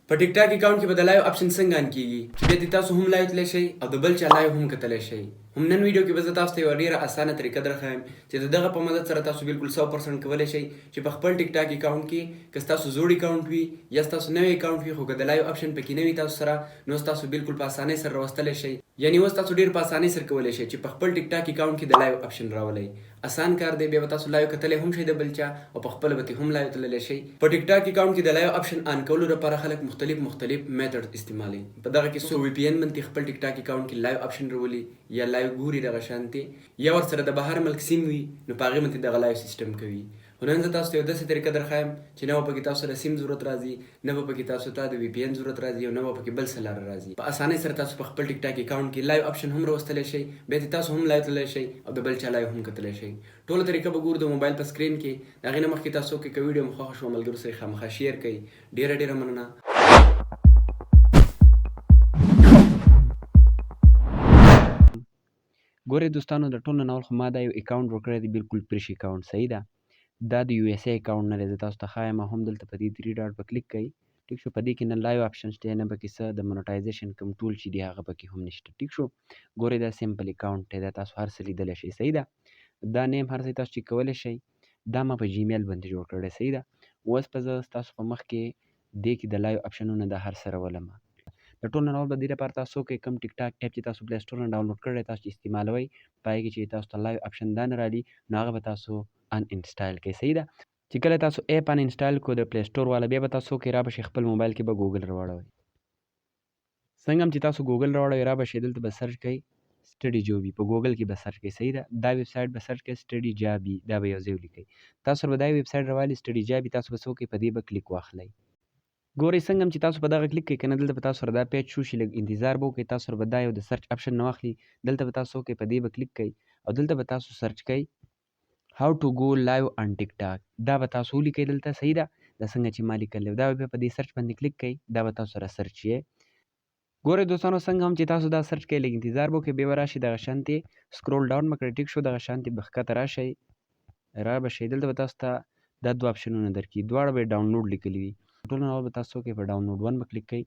په ټیک ټاک اکاونټ کې به د لایو آپشن څنګه آن کیږي چې بیا دې تاسو هم لایو تللی شئ او د بل چا لایو هم کتلی شئ. هم نن ویډیو کې به زه تاسو ته یوه ډېره اسانه طریقه درښیم چې د دغه په مدد سره تاسو بالکل 100% کولی شئ چې په خپل ټیک ټاک اکاونټ کې که ستاسو زوړ اکاونټ وي یا ستاسو نوی اکاونټ وي خو که د لایو آپشن پکې نه وي تاسو سره نو تاسو بالکل په اسانۍ سره راوستلی شئ. یعنې اوس تاسو ډېر په اسانۍ سره کولی شئ چې په خپل ټیک ټاک اکاونټ کې د لایو آپشن راولئ. اسان کار دی. بیا به تاسو لایو کتلی هم شئ د بل چا او په خپله به ترې هم لایو تللی شئ. په ټیک ټاک اکاونټ کې د لایو آپشن آن کولو لپاره خلک مختلف میتھډ استعمالوي. په دغه کې څو وی پی ان باندې خپل ټیک ټاک اکاونټ کې لایو آپشن راولي یا لایو ګوري دغه شانتي یا ورسره د بهر ملک سیم وي نو په هغې باندې دغه لایو سیسټم کوي. خو نن زه تاسو ته یو داسې طریقه درښیم چې نه به پکې تاسو سره سیم ضرورت راځي، نه به پکې تاسو ته د وی پی ان ضرورت راځي او نه به پکې بل څه لاره راځي. په اسانۍ سره تاسو په خپل ټیک ټاک اکاونټ کې لایو آپشن هم راوستلی شئ، بیا ترې تاسو هم لایو تللی شئ او د بل چا لایو هم کتلی شئ. ټوله طریقه به ګورو د موبایل په سکرین کې. د هغې نه مخکې تاسو که ویډیو مو خوښه شوه ملګرو سره یې خامخا شیر کړئ. ډېره مننه. ګورئ دوستانو د ټول نه اول خو ما دا یو اکاونټ جوړ کړی دی، بالکل فریش اکاونټ، صحیح ده. دا د یو ایس ای اکاونټ نه دی، زه تاسو ته ښایم. هم دلته په دې 3 ډاټ په کلیک کوئ، ټیک شو. په دې کې نه لایو آپشن شته، نه پکې څه د مونټایزیشن کوم ټول چې دي هغه پکې هم نشته، ټیک شو. ګورئ دا سمپل اکاونټ دی، دا تاسو هر څه لیدلی شئ، صحیح ده. دا نیم هر څه تاسو چې کولی شئ. دا ما په جیمیل باندې جوړ کړی، صحیح ده. اوس به زه ستاسو په مخ کې دې کې د لایو آپشنونه دا هر څه راولمه. د ټول نه اول به دې لپاره تاسو کوئ کوم ټیک ټاک اپ چې تاسو پلی سټور نه ډاونلوډ کړی تاسو چې استعمالوئ، په هغې کې چې تاسو ته لایو آپشن دا نه رالي نو هغه به تاسو ان انسټایل کړئ، صحیح ده. چې کله تاسو اپ ان انسټایل کړو د پلی سټور والا، بیا به تاسو وکړئ را به شئ خپل موبایل کې به ګوګل راواړوئ. څنګه هم چې تاسو ګوګل راواړوئ را به شئ دلته به سرچ کوئ سټډي جوبي، په ګوګل کې به سرچ کوئ، صحیح ده. دا ویب سایټ به سرچ کوئ سټډي جابي، دا به یو ځای ولیکئ. تاسو سره به دا ویب سایټ راوالي سټډي جابي، تاسو به څه وکړئ په دې به کلیک واخلئ. ګورئ څنګه هم چې تاسو په دغه کلیک کوئ که نه دلته به تاسو سره دا پیج شو شي، لږ انتظار به وکړئ. تاسو سره به دا یو د سرچ آپشن نه واخلي، دلته به تاسو وکړئ په دې به کلیک کوئ او دلته به تاسو سرچ کوئ هاو ټو گو لایو آن ټیک ټاک. دا به تاسو ولیکئ دلته، صحیح ده. دا څنګه چې ما لیکلی دا به بیا په دې سرچ باندې کلیک کوئ، دا به تاسو سره سرچ یې. ګورئ دوستانو څنګه هم چې تاسو دا سرچ کوئ لږ انتظار به وکړئ، بیا به راشئ دغه شانتې سکرول ډاون به کړئ، ټیک شو. دغه شانتې به ښکته راشئ، را به شئ دلته به تاسو ته دا دوه آپشنونه درکړي، دواړه به یې ډاونلوډ لیکلي وي. ټول نه اول به تاسو وکړئ په ډاونلوډ ون به کلیک کوئ،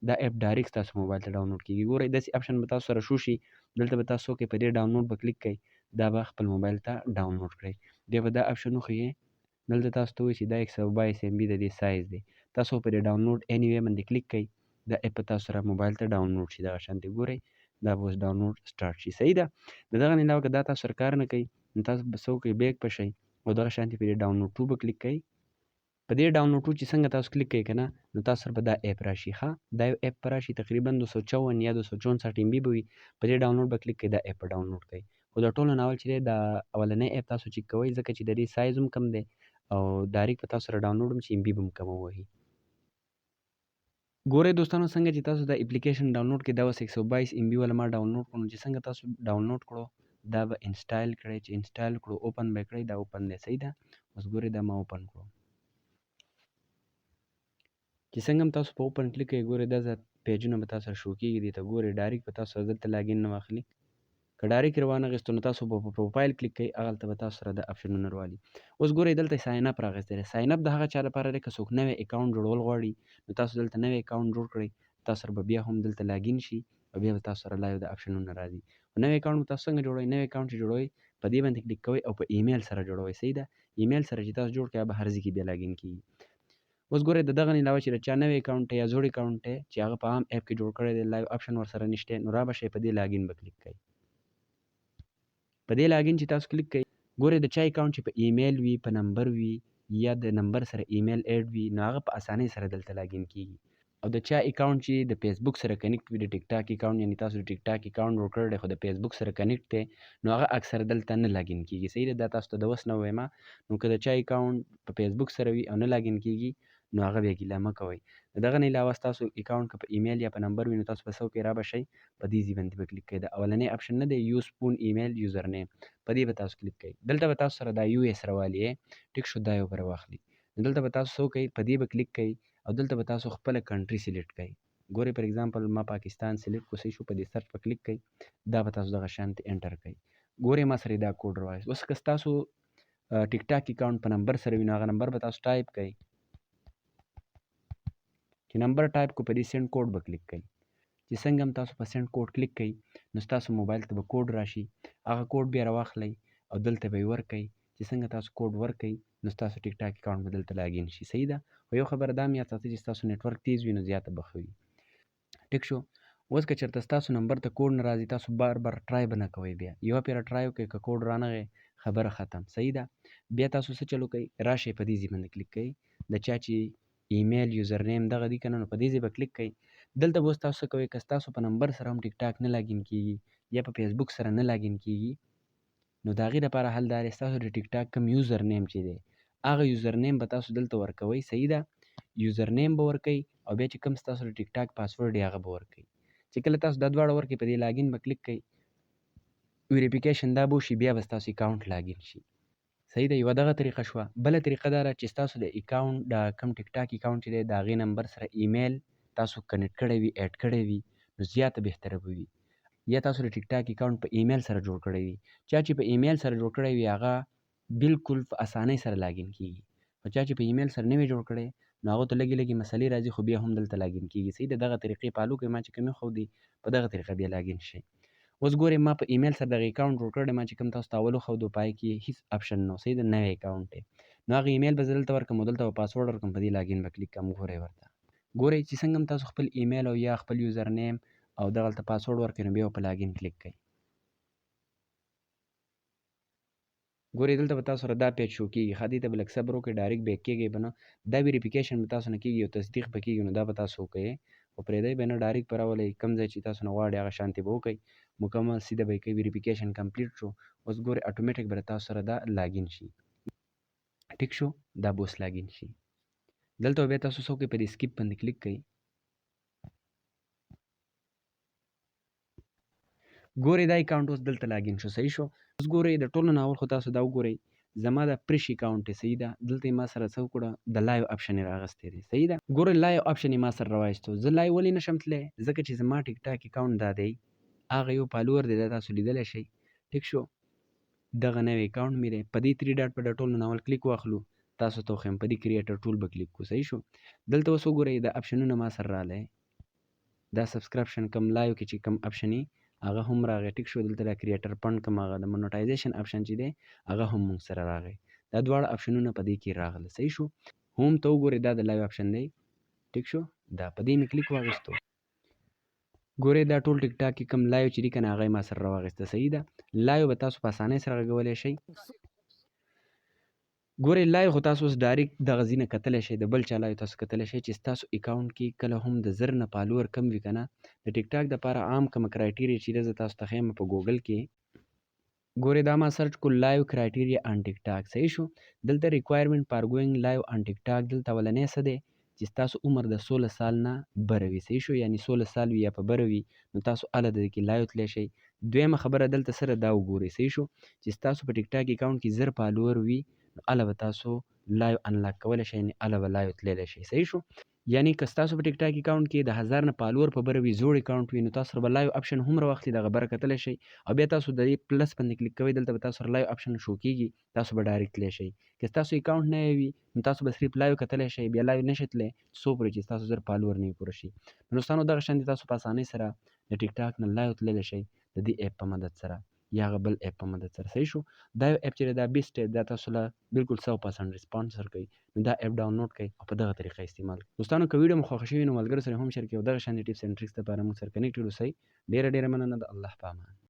دا اپ ډایرکټ ستاسو موبایل ته ډاونلوډ کېږي. ګورئ داسې آپشن به تاسو سره شو شي، دلته به تاسو وکړئ په دې ډاونلوډ به کلیک کوئ، دا به خپل موبایل ته ډاونلوډ کړئ. بیا به دا آپشن وښیي، دلته تاسو ته وایي چې دا 122 MB د دې سایز دی. تاسو په دې ډاونلوډ اینی وی باندې کلیک کوئ، دا اپ به تاسو سره موبایل ته ډاونلوډ شي. دغه شانتې ګورئ دا به اوس ډاونلوډ سټارټ شي، صحیح ده. د دغه نه علاوه که دا تاسو سره کار نه کوي نو تاسو به څه وکړئ بیک به شئ او دغه شانتې په دې ډاونلوډ ټو به کلیک کوئ. په دې ډاونلوډ ټو چې څنګه تاسو کلیک کوئ که نه نو تاسو سره به دا اپ راشي. ښه دا یو اپ به راشي تقریبا 254 یا 264 MB به وي. په دې ډاونلوډ به کلیک کوئ، دا اپ به ډاونلوډ کوئ. خو د ټولو نه اول چې دی دا اولنی اپ تاسو چیک کوئ ځکه چې د دې سایز هم کم دی او ډایرکټ به تاسو سره ډاونلوډ هم شي MB به هم کمه ووهي. ګورئ دوستانو څنګه چې تاسو دا اپلیکیشن ډاونلوډ کړئ، دا اوس 122 MB والا ما ډاونلوډ کړو. نو چې څنګه تاسو ډاونلوډ کړو دا به انسټایل کړئ، چې انسټایل کړو اوپن به یې کړئ، دا اوپن دی، صحیح ده. اوس ګورئ دا ما اوپن کړو. چې څنګه هم تاسو په اوپن کلیک کوئ ګورئ دا پیجونه به تاسو سره شو کېږي، دې ته ګورئ ډایرکټ به تاسو سره دلته لاګین نه واخلي. که ډایرکټ یې وانخیستو نو تاسو په پروفایل کلیک کوئ، هغلته به تاسو سره د آپشنونه راوالي. اوس ګورئ دلته ساین اپ راغلی دی. ساین اپ د هغه چا لپاره دی که څوک نوی اکاونټ جوړول غواړي نو تاسو دلته نوی اکاونټ جوړ کړئ، تاسو سره به بیا هم دلته لاګین شي او بیا به تاسو سره لایو د آپشنونه راځي. نوی اکاونټ به تاسو څنګه جوړوئ؟ نوی اکاونټ چې جوړوئ په دې باندې کلیک کوئ او په ایمیل سره جوړوئ، صحیح ده. ایمیل سره چې تاسو جوړ کړئ هغه به هر ځای کې بیا لاګین کېږي. اوس ګورئ د دغه نه علاوه چې د چا نوی اکاونټ دی یا زوړ اکاونټ دی چې هغه په عام اپ کې جوړ کړی دی، لایو آپشن ورسره نشته، نو را به شئ په دې لاګین به کلیک کوئ. په دې لاګین چې تاسو کلیک کوئ ګورئ د چا اکاونټ چې په ایمیل وي، په نمبر وي یا د نمبر سره ایمیل ایډ وي نو هغه په اسانۍ سره دلته لاګین کېږي. او د چا اکاونټ چې د فیسبوک سره کنیکټ وي، د ټیک ټاک اکاونټ یعنې تاسو د ټیک ټاک اکاونټ جوړ کړی دی خو د فیسبوک سره کنیکټ دی نو هغه اکثر دلته نه لاګین کېږي، صحیح ده. دا تاسو ته د اوس نه ووایم. نو که د چا اکاونټ په فیسبوک سره وي او نه لاګین کېږي نو هغه بیا ګیله مه کوئ. د دغه نه علاوه ستاسو اکاونټ که په ایمیل یا په نمبر وي نو تاسو به څه وکړئ را به شئ په دې ځای باندې به کلیک کوئ. د اولنی آپشن نه دی یوز فون ایمیل یوزر نیم، په دې به تاسو کلیک کوئ. دلته به تاسو سره دا یو ایس راوالي، ټیک شو، دا یو به راواخلي. دلته به تاسو څه وکئ په دې به کلیک کوئ او دلته به تاسو خپله کنټري سلیکټ کوئ. ګورئ پر ایگزامپل ما پاکستان سلیکټ کړو، صحیح شو. په دې سرچ په کلیک کوئ، دا به تاسو دغه شانتې انټر کوئ. ګورئ ما سره دا کوډ راوایست. اوس که ستاسو ټیک ټاک اکاونټ په نمبر سره وي نو هغه نمبر به تاسو ټایپ کوئ. چې چې نمبر ټایپ کو په دې سند کوډ به کلیک کوئ. چې څنګه هم تاسو په سند کوډ کلیک کوئ نو ستاسو موبایل ته به کوډ راشي. هغه کوډ بیا راواخلئ او دلته به یې ورکئ. چې څنګه تاسو کوډ ورکئ نو ستاسو ټیک ټاک اکاونټ به دلته لاګین شي. صحیح ده. خو یو خبره دا هم یاد ساتئ چې ستاسو نیټورک تیز وي نو زیاته به ښه وي. ټیک شو. اوس که چېرته ستاسو نمبر ته کوډ نه راځي تاسو بار بار ټرای به نه کوئ. بیا یوه پیره ټرای وکړئ که کوډ رانغی خبره ختم. صحیح ده. بیا تاسو څه چل وکئ راشئ په دې ځای باندې کلیک کوئ. د چا چې ایمیل یوزر نیم دغه دي که نه نو په دې ځای به کلیک کوئ. دلته به اوس تاسو څه کوئ که ستاسو په نمبر سره هم ټیک ټاک نه لاګین کېږي یا په فیسبوک سره نه لاګین کېږي نو د هغې دپاره حل دا دی ستاسو د ټیک ټاک کوم یوزر نیم چې دی هغه یوزر نیم به تاسو دلته ورکوئ. صحیح ده. یوزر نیم به ورکئ او بیا چې کوم ستاسو د ټیک ټاک پاسورډ دی هغه به ورکئ. چې کله تاسو دا دواړه ورکئ په دې لاګین به کلیک کوئ ویریفیکیشن دا به وشي بیا به ستاسو اکاونټ لاګین شي. صحیح ده. یوه دغه طریقه شوه. بله طریقه دا ده چې ستاسو د اکاونټ د کوم ټیک ټاک اکاونټ چې دی د هغې نمبر سره ایمیل تاسو کنیکټ کړی وي اډ کړی وي نو زیاته بهتره به وي. یا تاسو د ټیک ټاک اکاونټ په ایمیل سره جوړ کړی وي. چا چې په ایمیل سره جوړ کړی وي هغه بالکل په اسانۍ سره لاګین کېږي. خو چا چې په ایمیل سره نه وي جوړ کړی نو هغه ته لږې لږې مسلې راځي خو بیا هم دلته لاګین کېږي. صحیح ده. دغه طریقې فالو کړئ. ما چې کوم وښودې په دغه طریقه بیا لاګین شئ. اوس ګورئ ما په ایمیل سره دغه اکاونټ جوړ کړی ما چې کوم تاسو ته اول وښودو په هغې کې هېڅ اپشن نه و. صحیح ده. نوی اکاونټ دی نو هغه ایمیل به زه دلته ورکړم او دلته به پاسورډ ورکړم په دې لاګین به کلیک کړم. ګورئ ورته ګورئ چې څنګه هم تاسو خپل ایمیل او یا خپل یوزر نیم او دغلته پاسورډ ورکړئ نو بیا په لاګین کلیک کړئ. ګورئ دلته به تاسو سره دا پیج شو کېږي. ښه دې ته به لږ صبر وکړئ ډایرکټ بیک کېږئ به نه. دا ویریفیکیشن به تاسو نه کېږي او تصدیق به کېږي نو دا به تاسو وکئ خو پرېږدئ به نه ډایرکټ به راولئ. کوم ځای چې تاسو نه غواړئ هغه شانتې به وکئ. مکمل سیده به یې کوئ. ویریفیکیشن کمپلیټ شو. اوس ګورئ اټومیټک به تاسو سره دا لاګین شي. ټیک شو. دا به اوس لاګین شي. دلته به بیا تاسو څه وکئ په دې سکیپ باندې کلیک کئ. ګورئ دا اکاونټ اوس دلته لاګین شو. صحیح شو. اوس ګورئ د ټولو نه اول خو تاسو دا وګورئ زما دا پرش اکاونټ دی. صحیح ده. دلته یې ما سره څه وکړه د لایو اپشن یې راغستی دی. صحیح ده. ګورئ لایو اپشن یې ما سره راوایستو. زه لایو ولې نشم تللی ځکه چې زما ټیک ټاک اکاونټ دا دی هغه یو فالوور دی دا تاسو لیدلی شئ. ټیک شو. دغه نوی اکاونټ مې دی. په دې 3 ډاټ په د ټولو نه اول کلیک واخلو تاسو ته وښیم په دې کریټر ټول به کلیک کړو. صحیح شو. دلته اوس وګورئ دا اپشنونه ما سره راغلی دا سبسکرپشن کم لایو کې چې کم اپشن یې هغه هم راغی. ټیک شو. دلته دا کریټر فنډ کوم هغه د مونټایزیشن اپشن چې دی هغه هم موږ سره راغی. دا دواړه اپشنونه په دې کې راغله. صحیح شو. هوم ته وګورئ دا د لایو اپشن دی. ټیک شو. دا په دې مې کلیک واخیستو. ګورئ دا ټول ټیک ټاک کې کوم لایو چې دي که نه هغه یې ما سره راواخیسته. صحیح ده. لایو به تاسو په اسانۍ سره غږولی شئ. ګورئ لایو خو تاسو اوس ډایرکټ دغه ځای نه کتلی شئ. د بل چا لایو تاسو کتلی شئ چې ستاسو اکاونټ کې کله هم د 1000 نه فالوور کم وي که نه د ټیک ټاک دپاره عام کومه کرایټیریا چې ده زه تاسو ته ښیم په ګوګل کې. ګورئ دا ما سرچ کړو لایو کرایټیریا ان ټیک ټاک. صحیح شو. دلته ریکوایرمنټ فار ګوینګ لایو ان ټیک ټاک دلته اولنی څه دی چې ستاسو عمر د 16 سال نه بره وي. صحیح شو. یعنې 16 سال وي یا په بره وي نو تاسو هله د دې کې لایو تللی شئ. دویمه خبره دلته سره دا وګورئ. صحیح شو. چې ستاسو په ټیک ټاک اکاونټ کې 1000 فالوور وي نو هله به تاسو لایو انلاک کولی شئ یعنې هله به لایو تللی شئ. صحیح شو. یعنې که ستاسو په ټیک ټاک اکاونټ کې د 1000 نه فالوور په بره وي زوړ اکاونټ وي نو تاسو سره به لایو اپشن هم راواخلي دغه بره کتلی شئ او بیا تاسو د دې پلس باندې کلیک کوئ دلته به تاسو سره لایو اپشن شو کېږي تاسو به ډایرکټ تللی شئ. که ستاسو اکاونټ نوی وي نو تاسو به صرف لایو کتلی شئ بیا لایو نشئ تللی څو پورې چې ستاسو 1000 فالوور نه وي پوره شي. نو دوستانو دغه شان تاسو په اسانۍ سره د ټیک ټاک نه لایو تللی شئ د دې اپ په مدد سره یا هغه بل اپ په مدد سره. صحیح شو. دا یو اپ چې دی دا بیسټ دی دا تاسو له بالکل 100% ریسپانس ورکوي نو دا اپ ډاونلوډ کړئ او په دغه طریقه استعمال کړئ. دوستانو که ویډیو مو خوښه شوي نو ملګرو سره هم شیر کړئ او دغه شانې ټیپس اینډ ټریکس لپاره موږ سره کنیکټډ اوسئ. ډېره ډېره مننه. د الله په امان.